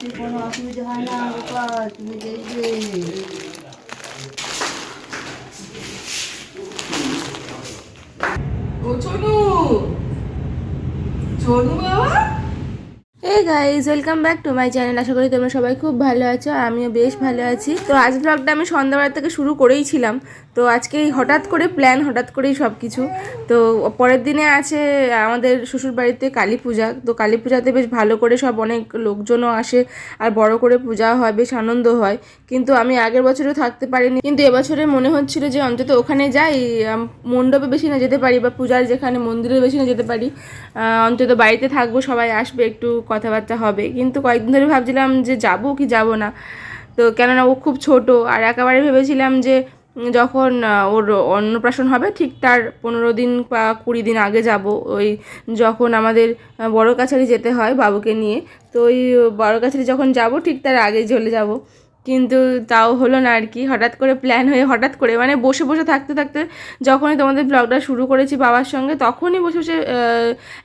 কোনো অসুবিধা হয় না গোপাল, তুমি দেখবে। ও ছোনু, ছোনু বাবা। এই guys, welcome back to my channel. আশা করি তোমরা সবাই খুব ভালো আছো, আর আমিও বেশ ভালো আছি। তো আজ ব্লগটা আমি সন্ধ্যাবেলা থেকে শুরু করেইছিলাম। তো আজকে হঠাৎ করে প্ল্যান, হঠাৎ করেই সব কিছু। তো পরের দিনে আছে আমাদের শ্বশুরবাড়িতে কালী পূজা। তো কালী পূজাতে বেশ ভালো করে সব অনেক লোকজনও আসে, আর বড় করে পূজা হয়, বেশ আনন্দ হয়। কিন্তু আমি আগের বছরেও থাকতে পারিনি, কিন্তু এবছরে মনে হচ্ছিল যে অন্তত ওখানে যাই, মণ্ডপে বেশি না যেতে পারি, বা পূজার যেখানে মন্দিরে বেশি না যেতে পারি, অন্তত বাড়িতে থাকবো, সবাই আসবে, একটু কথাবার্তা হবে। কিন্তু কয়েকদিন ধরে ভাবছিলাম যে যাব কি যাব না। তো কেননা ও খুব ছোট, আর একেবারে ভেবেছিলাম যে যখন ওর অন্নপ্রাশন হবে ঠিক তার 15 দিন বা 20 দিন আগে যাব, ওই যখন আমাদের বড় কাছারি যেতে হয় বাবুকে নিয়ে। তো ওই বড় কাছারি যখন যাব ঠিক তার আগেই চলে যাব। কিন্তু তাও হলো না আর কি, হঠাৎ করে প্ল্যান হয়ে, হঠাৎ করে মানে বসে বসে থাকতে থাকতে যখনই তোমাদের ব্লগটা শুরু করেছি বাবার সঙ্গে, তখনই বসে বসে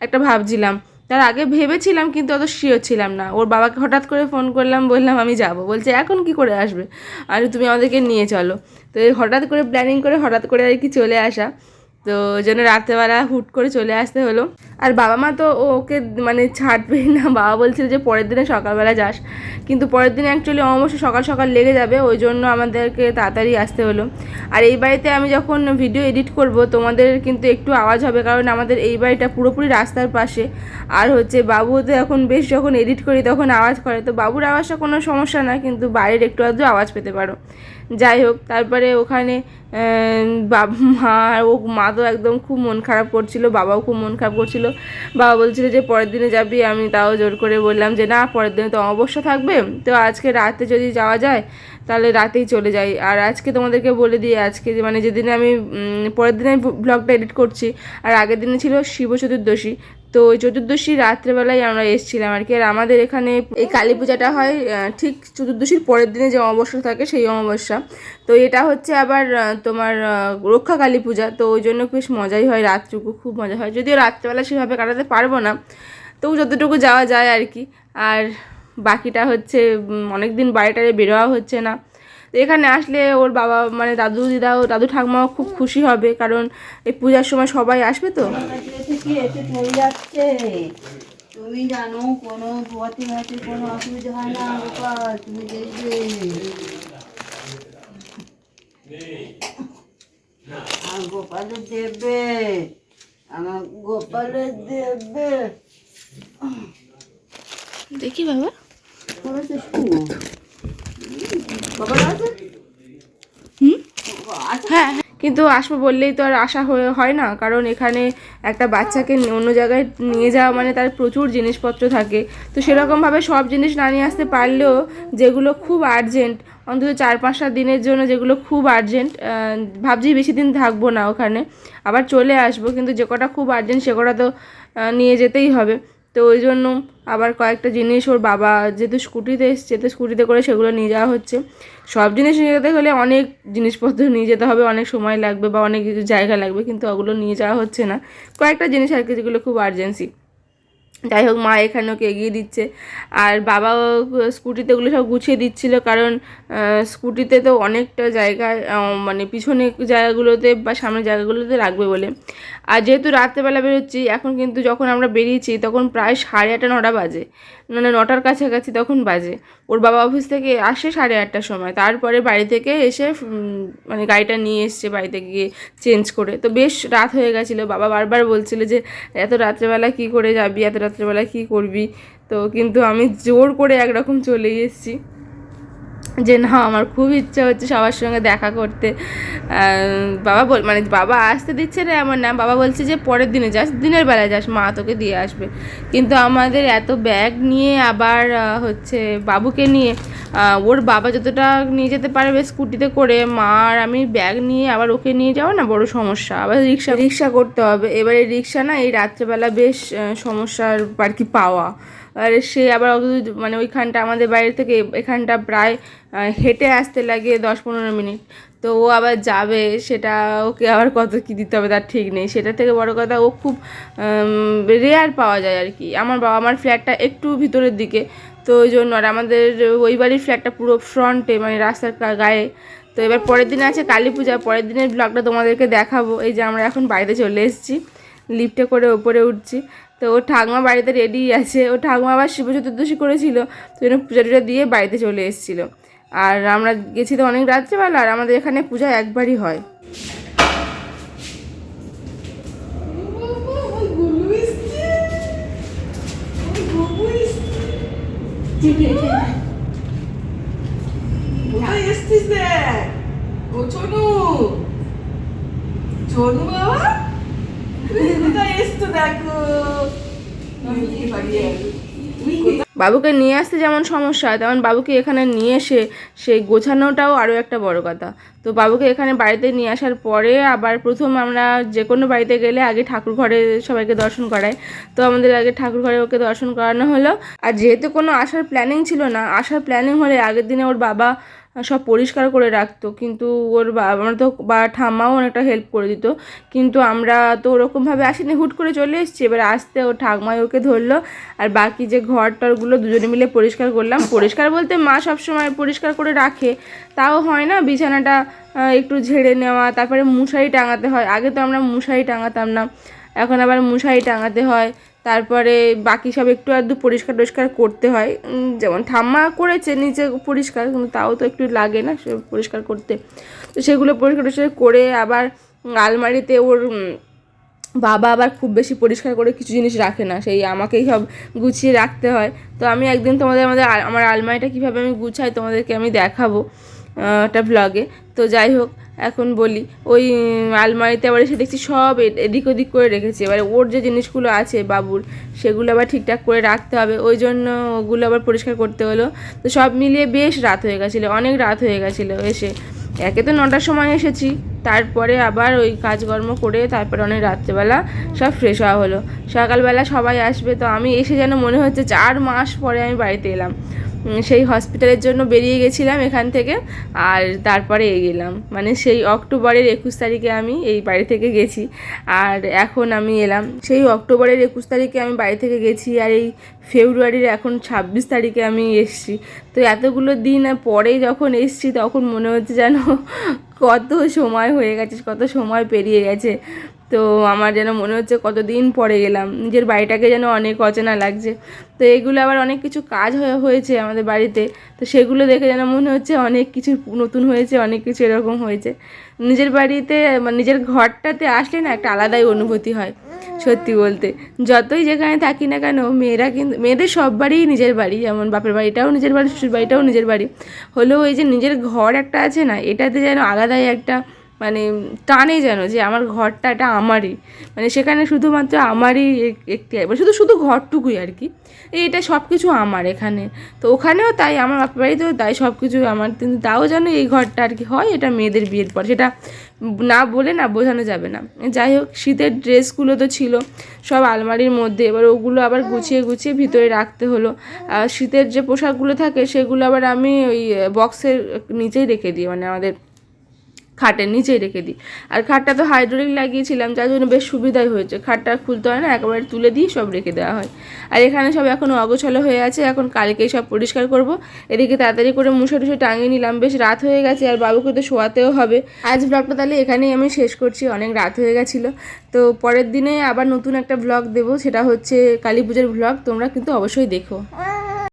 একটা ভাবছিলাম। তার আগে ভেবেছিলাম কিন্তু অত শিওর ছিলাম না। ওর বাবাকে হঠাৎ করে ফোন করলাম, বললাম আমি যাব, বলছে এখন কি করে আসবে, আর তুমি আমাদেরকে নিয়ে চলো। তো এই হঠাৎ করে প্ল্যানিং করে হঠাৎ করে আর কি চলে আসা। তো ওই জন্য রাত্রেবেলা হুট করে চলে আসতে হলো। আর বাবা মা তো ওকে মানে ছাড়বেই না, বাবা বলছিল যে পরের দিনে সকালবেলা যাস, কিন্তু পরের দিনে অ্যাকচুয়ালি অবশ্যই সকাল সকাল লেগে যাবে, ওই জন্য আমাদেরকে তাড়াতাড়ি আসতে হলো। আর এই বাড়িতে আমি যখন ভিডিও এডিট করব তোমাদের কিন্তু একটু আওয়াজ হবে, কারণ আমাদের এই বাড়িটা পুরোপুরি রাস্তার পাশে। আর হচ্ছে বাবু তো এখন বেশ, যখন এডিট করি তখন আওয়াজ করে, তো বাবুর আওয়াজটা কোনো সমস্যা না, কিন্তু বাইরের একটু আধটু আওয়াজ পেতে পারো। যাই হোক, তারপরে ওখানে বাবা মা, আর ও মা তো একদম খুব মন খারাপ করছিল, বাবাও খুব মন খারাপ করছিল। বাবা বলছিল যে পরের দিনে যাবি, আমি তাও জোর করে বললাম যে না, পরের দিনে তো অমাবস্যা থাকবে, তো আজকে রাতে যদি যাওয়া যায় তাহলে রাতেই চলে যাই। আর আজকে তোমাদেরকে বলে দিই, আজকে মানে যেদিনে আমি পরের দিনে ব্লগটা এডিট করছি, আর আগের দিনে ছিল শিব চতুর্দশী। তো ওই চতুর্দশী রাত্রেবেলায় আমরা এসেছিলাম আর কি। আর আমাদের এখানে এই কালী পূজাটা হয় ঠিক চতুর্দশীর পরের দিনে যে অমাবস্যা থাকে সেই অমাবস্যা। তো এটা হচ্ছে আবার তোমার রক্ষা কালী পূজা, তো ওই জন্য বেশ মজাই হয়, রাতটুকু খুব মজা হয়, যদিও রাত্রেবেলা সেভাবে কাটাতে পারবো না, তো যতটুকু যাওয়া যায় আর কি। আর বাকিটা হচ্ছে অনেক দিন বাড়িটারে বেরোয়া হচ্ছে না। তো এখানে আসলে ওর বাবা মানে দাদু দিদাও, দাদু ঠাকুমাও খুব খুশি হবে, কারণ এই পূজার সময় সবাই আসবে। তো তুমি জানো কোনো পথে ঘাটে কোনো অসুবিধা হয় না গোপাল, তুমি দেখবে। আর গোপালের দেবে, আমার গোপালের দেবে। দেখি বাবা, হ্যাঁ, কিন্তু আসবো বললেই তো আর আশা হয় না, কারণ এখানে একটা বাচ্চাকে অন্য জায়গায় নিয়ে যাওয়া মানে তার প্রচুর জিনিসপত্র থাকে। তো সেরকমভাবে সব জিনিস না নিয়ে আসতে পারলেও যেগুলো খুব আর্জেন্ট, অন্তত 4-5টা দিনের জন্য যেগুলো খুব আর্জেন্ট, ভাবছি বেশি দিন থাকবো না ওখানে, আবার চলে আসবো, কিন্তু যে কটা খুব আর্জেন্ট সে কটা তো নিয়ে যেতেই হবে। তো ওই জন্য আবার কয়েকটা জিনিস ওর বাবা যেহেতু স্কুটিতে এসছে, তো স্কুটিতে করে সেগুলো নিয়ে যাওয়া হচ্ছে। সব জিনিস নিয়ে যেতে হলে অনেক জিনিসপত্র নিয়ে যেতে হবে, অনেক সময় লাগবে বা অনেক জায়গা লাগবে, কিন্তু ওগুলো নিয়ে যাওয়া হচ্ছে না, কয়েকটা জিনিস আর কি যেগুলো খুব আর্জেন্সি। যাই হোক, মা এখানে ওকে এগিয়ে দিচ্ছে, আর বাবাও স্কুটিতে ওগুলো সব গুছিয়ে দিচ্ছিল, কারণ স্কুটিতে তো অনেকটা জায়গায় মানে পিছনে জায়গাগুলোতে বা সামনের জায়গাগুলোতে রাখবে বলে। আর যেহেতু রাত্রেবেলা বেরোচ্ছি, এখন কিন্তু যখন আমরা বেরিয়েছি তখন প্রায় 8:30-9টা বাজে, মানে 9টার কাছাকাছি তখন বাজে। ওর বাবা অফিস থেকে আসে 8:30টার সময়, তারপরে বাড়ি থেকে এসে মানে গাড়িটা নিয়ে এসছে বাড়িতে গিয়ে চেঞ্জ করে। তো বেশ রাত হয়ে গেছিলো, বাবা বারবার বলছিল যে এত রাত্রেবেলা কী করে যাবি, এত রাত্রেবেলা কী করবি। তো কিন্তু আমি জোর করে একরকম চলেই এসেছি, যে না আমার খুব ইচ্ছা হচ্ছে সবার সঙ্গে দেখা করতে। বাবা মানে বাবা আসতে দিচ্ছে না এমন না, বাবা বলছে যে পরের দিনে যাস, দিনের বেলায় যাস, মা তোকে দিয়ে আসবে। কিন্তু আমাদের এত ব্যাগ নিয়ে আবার হচ্ছে বাবুকে নিয়ে, ওর বাবা যতটা নিয়ে যেতে পারবে স্কুটিতে করে, মা আর আমি ব্যাগ নিয়ে আবার ওকে নিয়ে যাওয়া না বড় সমস্যা, আবার রিক্সা করতে হবে। এবারে রিক্সা না এই রাত্রেবেলা বেশ সমস্যার আর কি পাওয়া। আর সে আবার মানে ওইখানটা আমাদের বাইরে থেকে এখানটা প্রায় হেঁটে আসতে লাগে 10-15 মিনিট। তো ও আবার যাবে, সেটা ওকে আবার কত কী দিতে হবে তার ঠিক নেই। সেটা থেকে বড় কথা, ও খুব রেয়ার পাওয়া যায় আর কি। আমার বাবা মার ফ্ল্যাটটা একটু ভিতরের দিকে, তো ওই জন্য। আর আমাদের ওই বাড়ির ফ্ল্যাটটা পুরো ফ্রন্টে, মানে রাস্তার গায়ে। তো এবার পরের দিন আছে কালী পূজা, পরের দিনের ব্লগটা তোমাদেরকে দেখাবো। এই যে আমরা এখন বাড়িতে চলে এসেছি, লিফটে করে ওপরে উঠছি। তো ও ঠাকুমা বাড়িতে রেডি আছে, ও ঠাকুমা আবার শিব চতুর্দশী করেছিল, তো জন্য পূজা টুজা দিয়ে বাড়িতে চলে এসেছিলো। আর আমরা গেছি তো অনেক রাত্রেবেলা, আর আমাদের এখানে পূজা একবারই হয়। কোথায় এসছিস দেখ? ও ছোনু, ছোনু বাবা, তুমি কোথায় এসছো দেখো। বাবুকে নিয়ে আসতে যেমন সমস্যা, তেমন বাবুকে এখানে নিয়ে এসে সেই গোছানোটাও আরও একটা বড় কথা। তো বাবুকে এখানে বাড়িতে নিয়ে আসার পরে আবার প্রথম আমরা যে কোনো বাড়িতে গেলে আগে ঠাকুর ঘরে সবাইকে দর্শন করায়। তো আমাদের আগে ঠাকুর ঘরে ওকে দর্শন করানো হলো। আর যেহেতু কোনো আসার প্ল্যানিং ছিল না, আসার প্ল্যানিং হলে আগের দিনে ওর বাবা সব পরিষ্কার করে রাখতো, কিন্তু ওর আমরা তো বা ঠাম্মাও অনেকটা হেল্প করে দিত, কিন্তু আমরা তো ওরকমভাবে আসিনি, হুট করে চলে এসেছি। এবার আসতে ও ঠাকমাই ওকে ধরলো, আর বাকি যে ঘর টরগুলো দুজনে মিলে পরিষ্কার করলাম। পরিষ্কার বলতে মা সবসময় পরিষ্কার করে রাখে, তাও হয় না, বিছানাটা একটু ঝেড়ে নেওয়া, তারপরে মশারি টাঙাতে হয়। আগে তো আমরা মশারি টাঙাতাম না, এখন আবার মশারি টাঙাতে হয়। তারপরে বাকি সব একটু আধটু পরিষ্কার টরিষ্কার করতে হয়, যেমন ঠাম্মা করেছে নিচে পরিষ্কার, কিন্তু তাও তো একটু লাগে না সে পরিষ্কার করতে। তো সেগুলো পরিষ্কার টরিষ্কার করে আবার আলমারিতে ওর বাবা আবার খুব বেশি পরিষ্কার করে কিছু জিনিস রাখে না, সেই আমাকেই সব গুছিয়ে রাখতে হয়। তো আমি একদিন আমার আলমারিটা কীভাবে আমি গুছাই তোমাদেরকে আমি দেখাবো একটা ব্লগে। তো যাই হোক, এখন বলি, ওই আলমারিতে আবার এসে দেখছি সব এদিক ওদিক করে রেখেছে। এবার ওর যে জিনিসগুলো আছে বাবুর, সেগুলো আবার ঠিকঠাক করে রাখতে হবে, ওই জন্য ওগুলো আবার পরিষ্কার করতে হলো। তো সব মিলিয়ে বেশ রাত হয়ে গেছিলো, অনেক রাত হয়ে গেছিলো এসে। একে তো 9টার সময় এসেছি, তারপরে আবার ওই কাজকর্ম করে তারপরে অনেক রাত্রেবেলা সব ফ্রেশ হওয়া হলো। সকালবেলা সবাই আসবে, তো আমি এসে যেন মনে হচ্ছে 4 মাস পরে আমি বাড়িতে এলাম। সেই হসপিটালের জন্য বেরিয়ে গেছিলাম এখান থেকে, আর তারপরে গেলাম, মানে সেই অক্টোবরের 21 তারিখে আমি এই বাড়ি থেকে গেছি, আর এখন আমি এলাম। সেই অক্টোবরের 21 তারিখে আমি বাড়ি থেকে গেছি, আর এই ফেব্রুয়ারির এখন 26 তারিখে আমি এসছি। তো এতগুলো দিন পরে যখন এসছি তখন মনে হচ্ছে যেন কত সময় হয়ে গেছে, কত সময় পেরিয়ে গেছে। তো আমার যেন মনে হচ্ছে কতদিন পরে গেলাম, নিজের বাড়িটাকে যেন অনেক অচেনা লাগছে। তো এগুলো আবার অনেক কিছু কাজ হয়েছে আমাদের বাড়িতে, তো সেগুলো দেখে যেন মনে হচ্ছে অনেক কিছু নতুন হয়েছে, অনেক কিছু এরকম হয়েছে। নিজের বাড়িতে মানে নিজের ঘরটাতে আসলে না একটা আলাদাই অনুভূতি হয় সত্যি বলতে। যতই যেখানে থাকি না কেন, মেয়েদের সব বাড়িই নিজের বাড়ি, যেমন বাপের বাড়িটাও নিজের বাড়ি, শ্বশুর বাড়িটাও নিজের বাড়ি হলেও এই যে নিজের ঘর একটা আছে না, এটাতে যেন আলাদাই একটা মানে টানে, যেন যে আমার ঘরটা এটা আমারই, মানে সেখানে শুধুমাত্র আমারই একটি, শুধু ঘরটুকুই আর কি, এইটা সব কিছু আমার এখানে। তো ওখানেও তাই, আমার বাপের বাড়িতেও তাই, সব কিছু আমার, কিন্তু তাও যেন এই ঘরটা আর কি হয়, এটা মেয়েদের বিয়ের পর, সেটা না বলে না বোঝানো যাবে না। যাই হোক, শীতের ড্রেসগুলো তো ছিল সব আলমারির মধ্যে, এবার ওগুলো আবার গুছিয়ে গুছিয়ে ভিতরে রাখতে হলো। আর শীতের যে পোশাকগুলো থাকে সেগুলো আবার আমি ওই বক্সের নিচেই রেখে দিই, মানে আমাদের খাটের নিচেই রেখে দিই। আর খাটটা তো হাইড্রোলিক লাগিয়েছিলাম, যার জন্য বেশ সুবিধাই হয়েছে, খাটটা খুলতে হয় না, একেবারে তুলে দিয়ে সব রেখে দেওয়া হয়। আর এখানে সব এখনও অগোছালো হয়ে আছে, এখন কালকেই সব পরিষ্কার করব। এদিকে তাড়াতাড়ি করে মুছে টুসে টাঙিয়ে নিলাম, বেশ রাত হয়ে গেছে, আর বাবুকে তো শোয়াতেও হবে। আজ ব্লগটা তাহলে এখানেই আমি শেষ করছি, অনেক রাত হয়ে গেছিলো। তো পরের দিনে আবার নতুন একটা ব্লগ দেবো, সেটা হচ্ছে কালী পুজোর ব্লগ, তোমরা কিন্তু অবশ্যই দেখো।